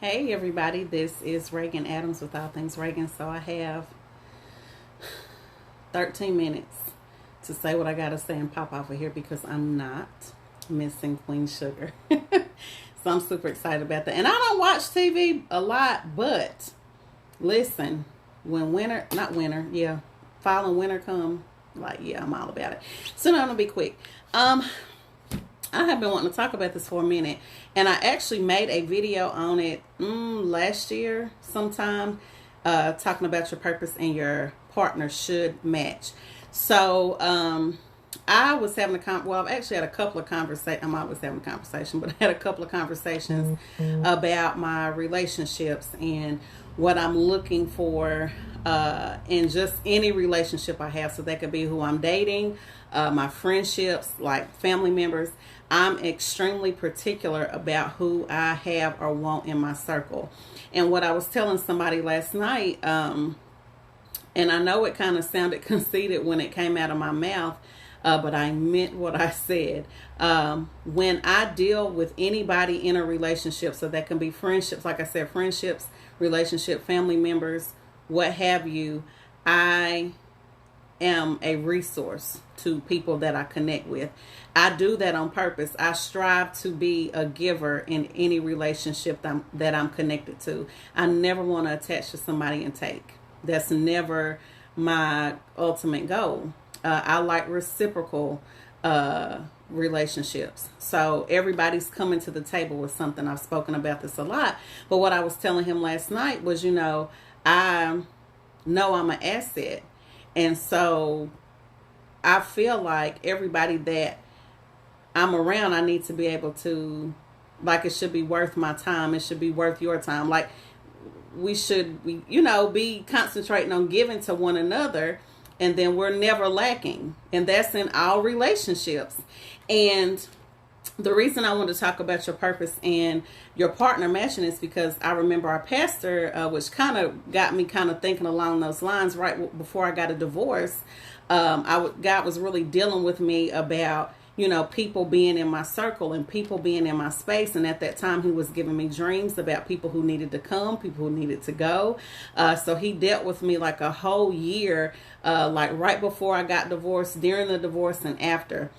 Hey everybody, this is Regan Adams with All Things Regan. So I have 13 minutes to say what I gotta say and pop off of here because I'm not missing Queen Sugar. So I'm super excited about that. And I don't watch TV a lot, but listen, when fall and winter come, I'm all about it. So now I'm gonna be quick. I have been wanting to talk about this for a minute, and I actually made a video on it last year sometime, talking about your purpose and your partner should match. So I was having I've actually had a couple of conversations. I'm always having a conversation, but I had a couple of conversations about my relationships and what I'm looking for in just any relationship I have. So that could be who I'm dating, my friendships, like family members. I'm extremely particular about who I have or want in my circle. And what I was telling somebody last night, and I know it kind of sounded conceited when it came out of my mouth, but I meant what I said. When I deal with anybody in a relationship, so that can be friendships, like I said, friendships, relationship, family members, what have you, I am a resource to people that I connect with. I do that on purpose. I strive to be a giver in any relationship that I'm connected to. I never want to attach to somebody and take. That's never my ultimate goal. I like reciprocal relationships. So everybody's coming to the table with something. I've spoken about this a lot. But what I was telling him last night was, I know I'm an asset. And so I feel like everybody that I'm around, I need to be able to, it should be worth my time. It should be worth your time. Like we should, be concentrating on giving to one another, and then we're never lacking. And that's in all relationships. And the reason I want to talk about your purpose and your partner matching is because I remember our pastor, which kind of got me kind of thinking along those lines right before I got a divorce. God was really dealing with me about, people being in my circle and people being in my space. And at that time, he was giving me dreams about people who needed to come, people who needed to go. So he dealt with me like a whole year, like right before I got divorced, during the divorce, and after.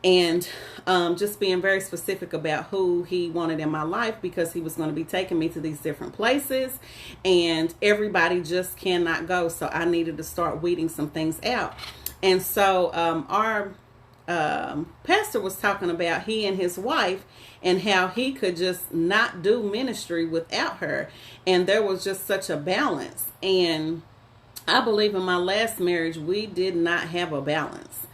And just being very specific about who he wanted in my life, because he was going to be taking me to these different places and everybody just cannot go. So I needed to start weeding some things out. And so our pastor was talking about he and his wife and how he could just not do ministry without her. And there was just such a balance. And I believe in my last marriage, we did not have a balance.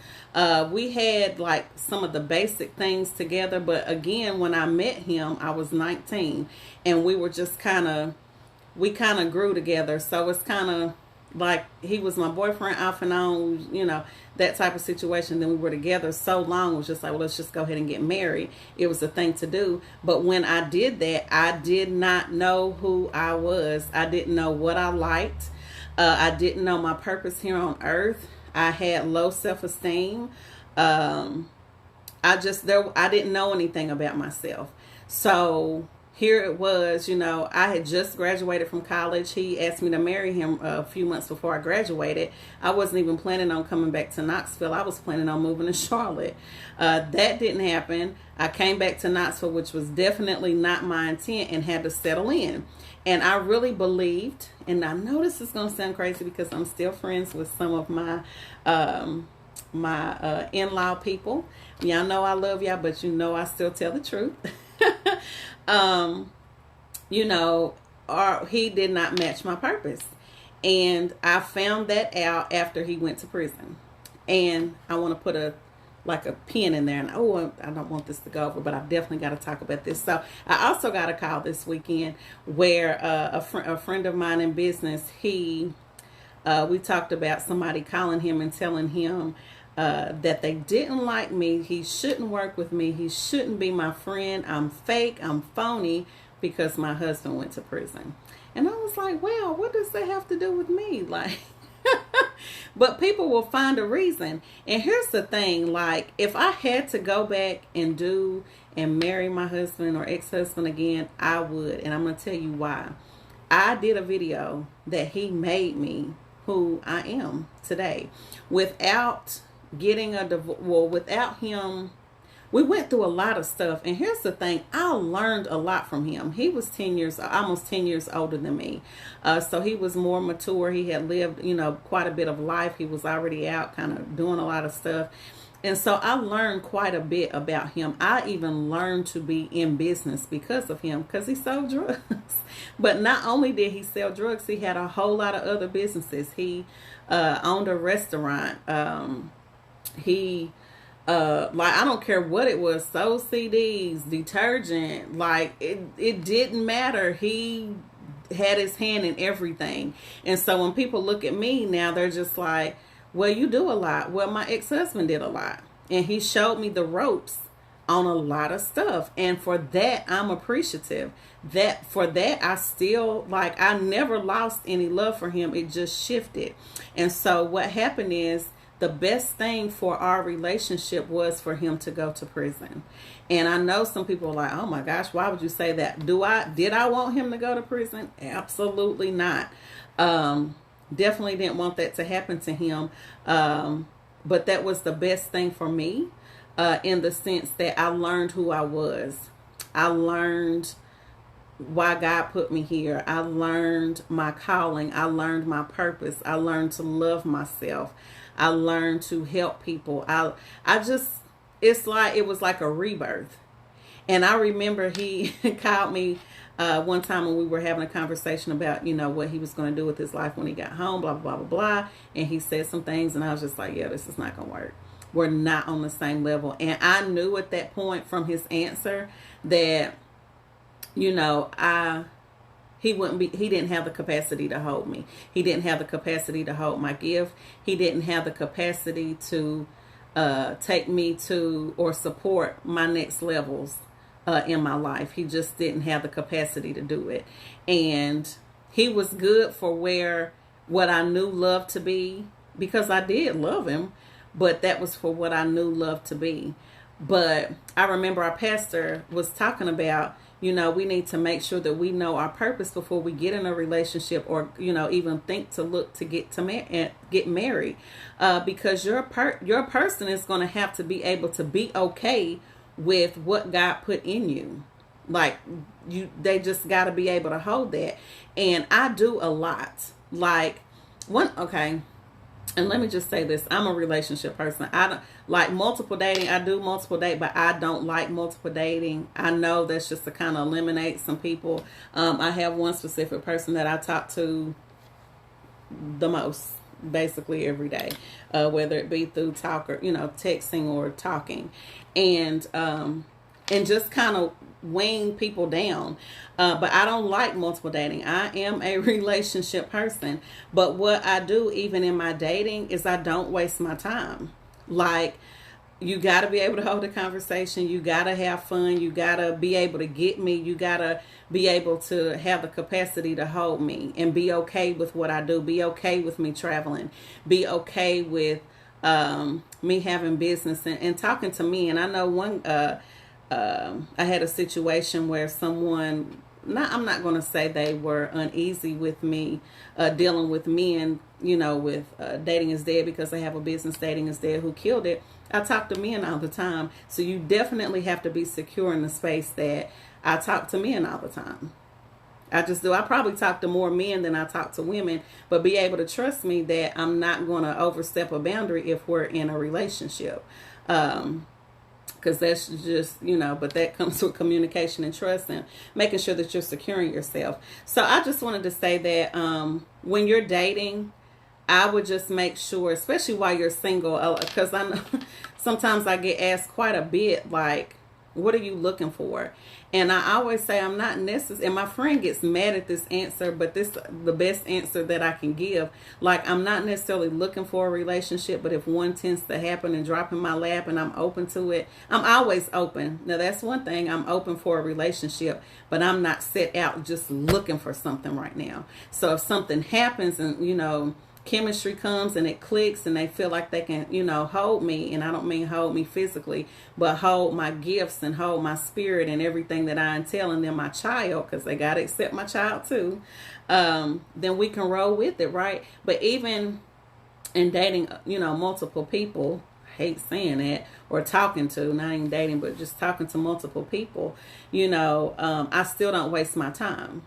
We had like some of the basic things together, but again, when I met him, I was 19 and we were just we kind of grew together. So it's kind of like he was my boyfriend off and on, that type of situation. Then we were together so long, it was just like, well, let's just go ahead and get married. It was a thing to do. But when I did that, I did not know who I was. I didn't know what I liked. I didn't know my purpose here on earth. I had low self-esteem. I didn't know anything about myself. So here it was, I had just graduated from college. He asked me to marry him a few months before I graduated. I wasn't even planning on coming back to Knoxville. I was planning on moving to Charlotte. That didn't happen. I came back to Knoxville, which was definitely not my intent, and had to settle in. And I really believed, and I know this is going to sound crazy because I'm still friends with some of my in-law people. Y'all know I love y'all, but I still tell the truth. He did not match my purpose. And I found that out after he went to prison. And I want to put a pin in there, and I don't want this to go over, but I've definitely got to talk about this. So I also got a call this weekend where a friend of mine in business, we talked about somebody calling him and telling him that they didn't like me. He shouldn't work with me. He shouldn't be my friend. I'm fake. I'm phony because my husband went to prison. And I was like, well, what does that have to do with me? Like, But people will find a reason. And here's the thing, like, if I had to go back and do and marry my husband or ex-husband again, I would. And I'm going to tell you why. I did a video that he made me who I am today. Without getting a divorce, well, without him, we went through a lot of stuff. And here's the thing, I learned a lot from him. He was almost 10 years older than me. So he was more mature. He had lived, quite a bit of life. He was already out kind of doing a lot of stuff. And so I learned quite a bit about him. I even learned to be in business because of him, because he sold drugs. But not only did he sell drugs, he had a whole lot of other businesses. He owned a restaurant. He I don't care what it was, sold CDs, detergent, like it didn't matter. He had his hand in everything. And so when people look at me now, they're just like, well, you do a lot. Well, my ex-husband did a lot, and he showed me the ropes on a lot of stuff. And for that, I'm appreciative. For that, I still, I never lost any love for him. It just shifted. And so what happened is, the best thing for our relationship was for him to go to prison. And I know some people are like, oh my gosh, why would you say that? Did I want him to go to prison? Absolutely not. Definitely didn't want that to happen to him. But that was the best thing for me, in the sense that I learned who I was. I learned why God put me here. I learned my calling. I learned my purpose. I learned to love myself. I learned to help people. It was like a rebirth. And I remember he called me one time when we were having a conversation about, what he was going to do with his life when he got home, blah, blah, blah, blah, blah. And he said some things, and I was just like, yeah, this is not going to work. We're not on the same level. And I knew at that point from his answer that, he didn't have the capacity to hold me. He didn't have the capacity to hold my gift. He didn't have the capacity to take me to or support my next levels in my life. He just didn't have the capacity to do it. And he was good for what I knew love to be, because I did love him, but that was for what I knew love to be. But I remember our pastor was talking about, we need to make sure that we know our purpose before we get in a relationship, or, even think to look to get married, because your person is going to have to be able to be okay with what God put in you. They just got to be able to hold that. And I do a lot. And let me just say this. I'm a relationship person. I don't like multiple dating. I do multiple date, but I don't like multiple dating. I know that's just to kind of eliminate some people. I have one specific person that I talk to the most, basically every day, whether it be through talk or, texting or talking. And just kind of weighing people down. But I don't like multiple dating. I am a relationship person. But what I do, even in my dating, is I don't waste my time. You got to be able to hold a conversation. You got to have fun. You got to be able to get me. You got to be able to have the capacity to hold me and be okay with what I do. Be okay with me traveling. Be okay with me having business and talking to me. And I know I had a situation where someone, I'm not going to say they were uneasy with me dealing with men, with dating is dead, because I have a business, dating is dead, who killed it. I talk to men all the time. So you definitely have to be secure in the space that I talk to men all the time. I just do. I probably talk to more men than I talk to women, but be able to trust me that I'm not going to overstep a boundary if we're in a relationship. Because that's just, but that comes with communication and trust and making sure that you're securing yourself. So I just wanted to say that when you're dating, I would just make sure, especially while you're single, because I know sometimes I get asked quite a bit, what are you looking for? And I always say I'm not necessarily, and my friend gets mad at this answer, but this is the best answer that I can give. I'm not necessarily looking for a relationship, but if one tends to happen and drop in my lap and I'm open to it, I'm always open. Now that's one thing, I'm open for a relationship, but I'm not set out just looking for something right now. So if something happens and, chemistry comes and it clicks and they feel like they can, hold me. And I don't mean hold me physically, but hold my gifts and hold my spirit and everything that I entail in them, my child, because they got to accept my child too. Then we can roll with it, right? But even in dating, multiple people, I hate saying that, or talking to, not even dating, but just talking to multiple people, I still don't waste my time.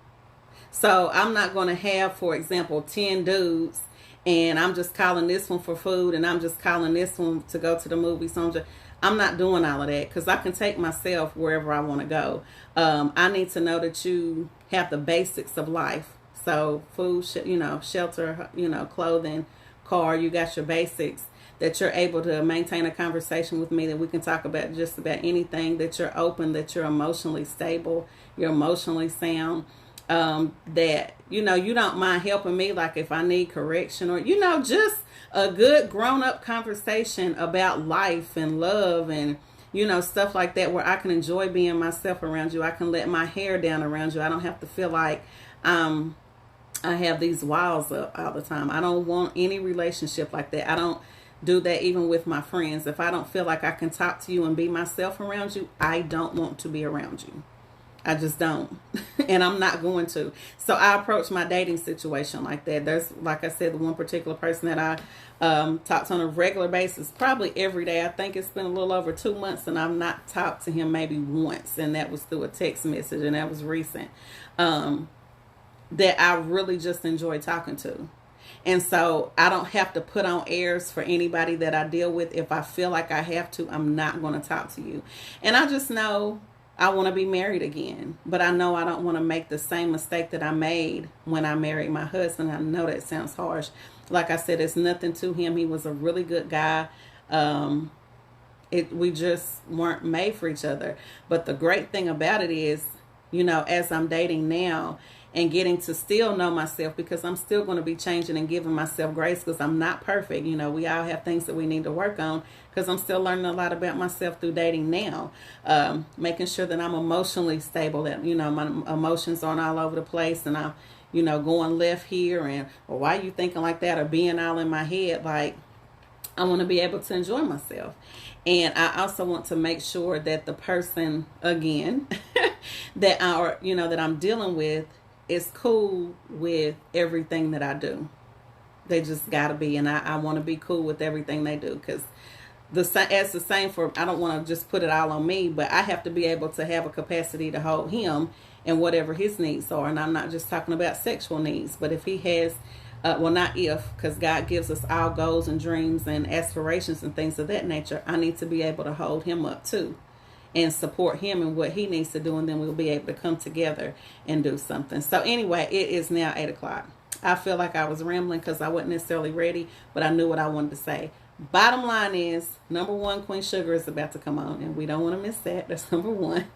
So I'm not going to have, for example, 10 dudes and I'm just calling this one for food and I'm just calling this one to go to the movies. So I'm not doing all of that because I can take myself wherever I want to go. I need to know that you have the basics of life. So food, shelter, clothing, car, you got your basics, that you're able to maintain a conversation with me, that we can talk about just about anything, that you're open, that you're emotionally stable, you're emotionally sound. That, you don't mind helping me, like if I need correction or, just a good grown up conversation about life and love and, stuff like that, where I can enjoy being myself around you. I can let my hair down around you. I don't have to feel like, I have these walls up all the time. I don't want any relationship like that. I don't do that even with my friends. If I don't feel like I can talk to you and be myself around you, I don't want to be around you. I just don't. And I'm not going to. So I approach my dating situation like that. There's, like I said, the one particular person that I talk to on a regular basis, probably every day. I think it's been a little over 2 months and I've not talked to him maybe once. And that was through a text message and that was recent. That I really just enjoy talking to. And so I don't have to put on airs for anybody that I deal with. If I feel like I have to, I'm not going to talk to you. And I just know I want to be married again, but I know I don't want to make the same mistake that I made when I married my husband. I know that sounds harsh. Like I said, it's nothing to him. He was a really good guy. We just weren't made for each other. But the great thing about it is, as I'm dating now and getting to still know myself, because I'm still going to be changing and giving myself grace because I'm not perfect. We all have things that we need to work on because I'm still learning a lot about myself through dating now. Making sure that I'm emotionally stable, that, my emotions aren't all over the place and I'm, going left here and, or why are you thinking like that, or being all in my head. Like, I want to be able to enjoy myself. And I also want to make sure that the person, again, that I'm dealing with is cool with everything that I do. They just got to be. And I want to be cool with everything they do. Because as the same for, I don't want to just put it all on me, but I have to be able to have a capacity to hold him and whatever his needs are. And I'm not just talking about sexual needs, but if he has, not if, because God gives us all goals and dreams and aspirations and things of that nature, I need to be able to hold him up too and support him in what he needs to do, and then we'll be able to come together and do something. So anyway, it is now 8 o'clock. I feel like I was rambling because I wasn't necessarily ready, but I knew what I wanted to say. Bottom line is, number one, Queen Sugar is about to come on, and we don't want to miss that. That's number one.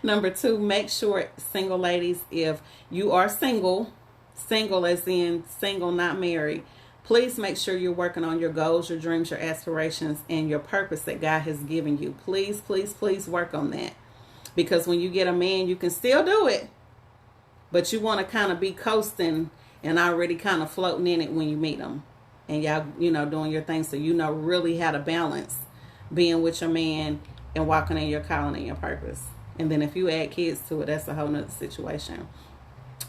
Number two, make sure, single ladies, if you are single as in single, not married, please make sure you're working on your goals, your dreams, your aspirations, and your purpose that God has given you. Please, please, please work on that. Because when you get a man, you can still do it, but you want to kind of be coasting and already kind of floating in it when you meet them. And y'all, doing your thing, so really how to balance being with your man and walking in your calling and your purpose. And then if you add kids to it, that's a whole nother situation.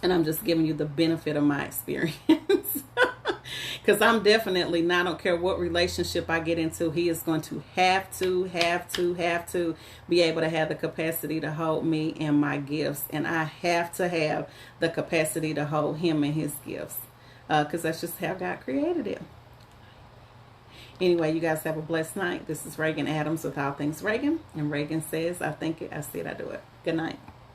And I'm just giving you the benefit of my experience. Because I'm definitely not, I don't care what relationship I get into, he is going to have to be able to have the capacity to hold me and my gifts. And I have to have the capacity to hold him and his gifts. Because that's just how God created it. Anyway, you guys have a blessed night. This is Regan Adams with All Things Regan. And Regan says, I think it, I see it, I do it. Good night.